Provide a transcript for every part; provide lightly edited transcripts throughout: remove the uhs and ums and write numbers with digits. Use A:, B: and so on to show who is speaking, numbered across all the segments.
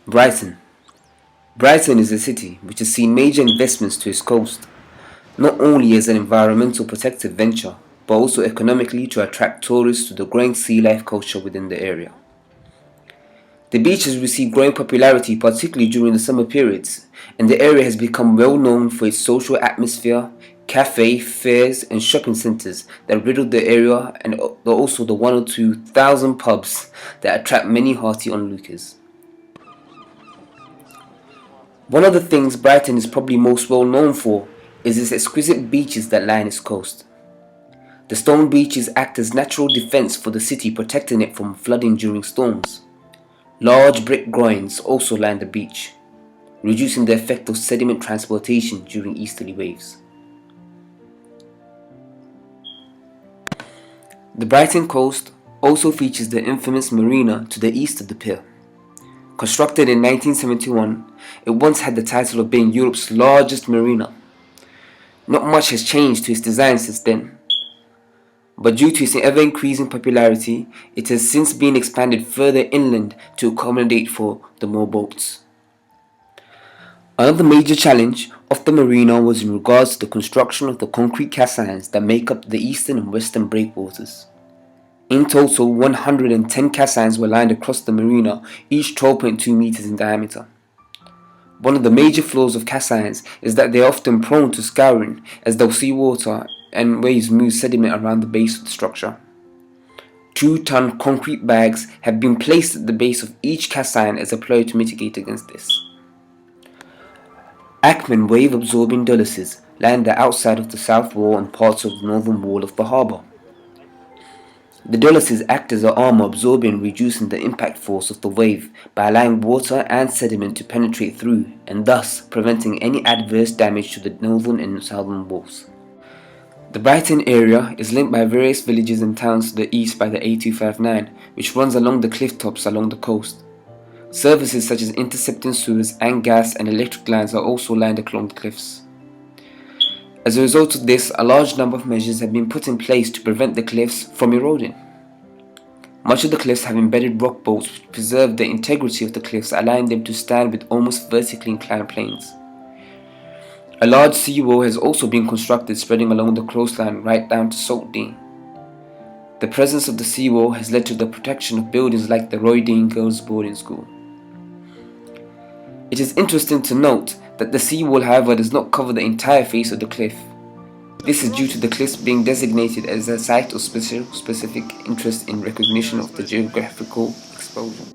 A: Brighton. Brighton is a city which has seen major investments to its coast, not only as an environmental protective venture, but also economically to attract tourists to the growing sea life culture within the area. The beach has received growing popularity, particularly during the summer periods, and the area has become well known for its social atmosphere, cafe, fairs, and shopping centres that riddle the area, and also the 1 or 2 thousand pubs that attract many hearty onlookers. One of the things Brighton is probably most well known for is its exquisite beaches that line its coast. The stone beaches act as natural defence for the city, protecting it from flooding during storms. Large brick groins also line the beach, reducing the effect of sediment transportation during easterly waves. The Brighton coast also features the infamous marina to the east of the pier. Constructed in 1971, it once had the title of being Europe's largest marina. Not much has changed to its design since then, but due to its ever-increasing popularity, it has since been expanded further inland to accommodate for the more boats. Another major challenge of the marina was in regards to the construction of the concrete cast irons that make up the eastern and western breakwaters. In total, 110 cast irons were lined across the marina, each 12.2 meters in diameter. One of the major flaws of cast irons is that they are often prone to scouring, as the seawater and waves move sediment around the base of the structure. 2-ton concrete bags have been placed at the base of each cast iron as a ploy to mitigate against this. Acmen wave-absorbing duluses line the outside of the south wall and parts of the northern wall of the harbour. The duluses act as an armour, absorbing and reducing the impact force of the wave by allowing water and sediment to penetrate through, and thus preventing any adverse damage to the northern and southern walls. The Brighton area is linked by various villages and towns to the east by the A259, which runs along the cliff tops along the coast. Services such as intercepting sewers and gas and electric lines are also lined along the cliffs. As a result of this, a large number of measures have been put in place to prevent the cliffs from eroding. Much of the cliffs have embedded rock bolts which preserve the integrity of the cliffs, allowing them to stand with almost vertically inclined planes. A large seawall has also been constructed, spreading along the coastline right down to Sooo. The presence of the seawall has led to the protection of buildings like the Roy Dean Girls' Boarding School. It is interesting to note that the seawall, however, does not cover the entire face of the cliff. This is due to the cliffs being designated as a site of specific interest in recognition of the geographical exposure.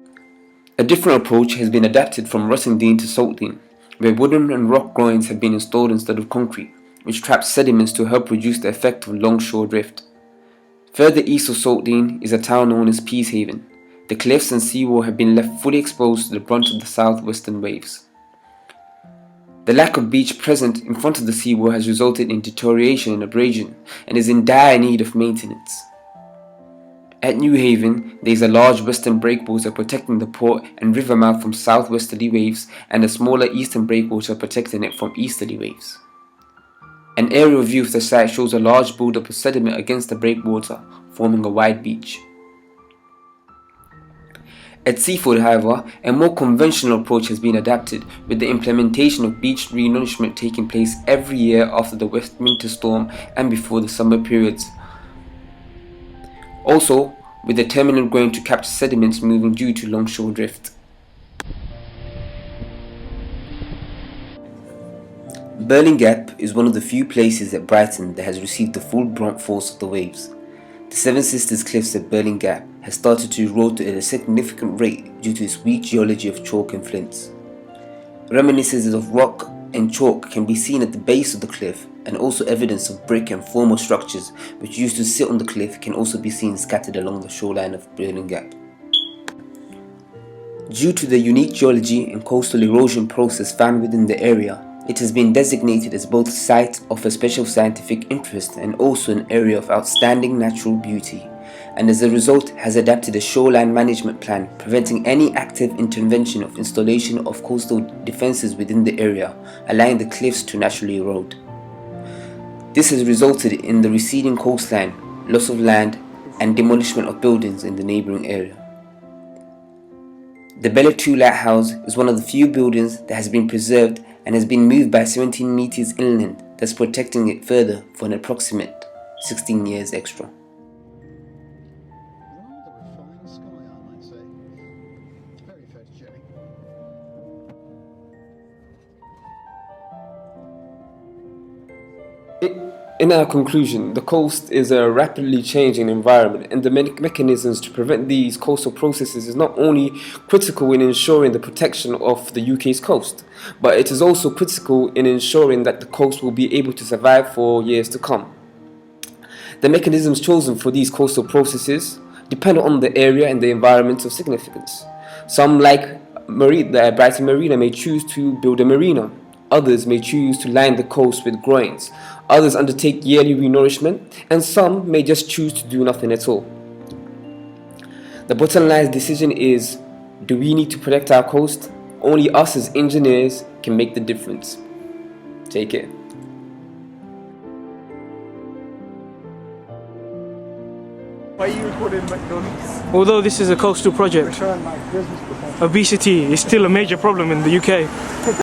A: A different approach has been adapted from Rottingdean to Sooo, where wooden and rock groins have been installed instead of concrete, which traps sediments to help reduce the effect of longshore drift. Further east of Sooo is a town known as Peacehaven. The cliffs and seawall have been left fully exposed to the brunt of the southwestern waves. The lack of beach present in front of the seawall has resulted in deterioration and abrasion, and is in dire need of maintenance. At New Haven, there is a large western breakwater protecting the port and river mouth from southwesterly waves, and a smaller eastern breakwater protecting it from easterly waves. An aerial view of the site shows a large buildup of sediment against the breakwater, forming a wide beach. At Seaford, however, a more conventional approach has been adapted, with the implementation of beach re-nourishment taking place every year after the winter storm and before the summer periods. Also, with the terminal going to capture sediments moving due to longshore drift. Burling Gap is one of the few places at Brighton that has received the full brunt force of the waves. The Seven Sisters Cliffs at Burling Gap has started to erode at a significant rate due to its weak geology of chalk and flints. Reminiscences of rock and chalk can be seen at the base of the cliff, and also evidence of brick and former structures which used to sit on the cliff can also be seen scattered along the shoreline of Burling Gap. Due to the unique geology and coastal erosion process found within the area, it has been designated as both a site of a special scientific interest and also an area of outstanding natural beauty, and as a result has adapted a shoreline management plan preventing any active intervention of installation of coastal defences within the area, allowing the cliffs to naturally erode. This has resulted in the receding coastline, loss of land, and demolition of buildings in the neighbouring area. The Bella 2 Lighthouse is one of the few buildings that has been preserved and has been moved by 17 meters inland, thus protecting it further for an approximate 16 years extra.
B: In our conclusion, the coast is a rapidly changing environment, and the mechanisms to prevent these coastal processes is not only critical in ensuring the protection of the UK's coast, but it is also critical in ensuring that the coast will be able to survive for years to come. The mechanisms chosen for these coastal processes depend on the area and the environment of significance. Some, like the Brighton Marina, may choose to build a marina. Others may choose to line the coast with groins. Others undertake yearly renourishment, and some may just choose to do nothing at all. The bottom line decision is, do we need to protect our coast? Only us as engineers can make the difference. Take care.
C: Why are you recording McDonald's?
D: Although this is a coastal project, obesity is still a major problem in the UK.